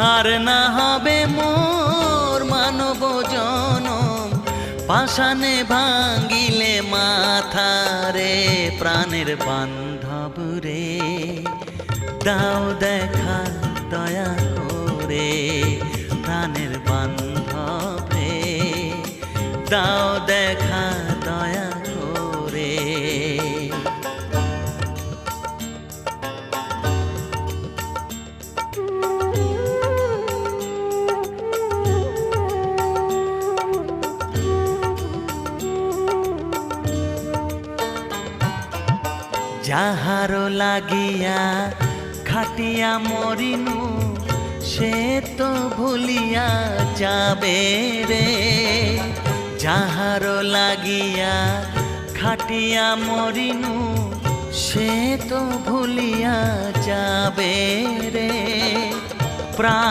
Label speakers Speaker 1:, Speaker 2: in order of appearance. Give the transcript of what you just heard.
Speaker 1: আর না হবে মোর মানব জনম, পাষাণে ভাঙ্গিলে মাথা রে। প্রাণের বান্ধব রে, দাও দেখা দয়া করে। প্রাণের বান্ধব রে, দাও দেখা দয়া করে। যাহারো লাগিয়া খাটিয়া মরিনু, সে তো ভুলিয়া যাবে রে। যাহারো লাগিয়া খাটিয়া মরিনু, সে তো ভুলিয়া যাবে রে। প্রাণ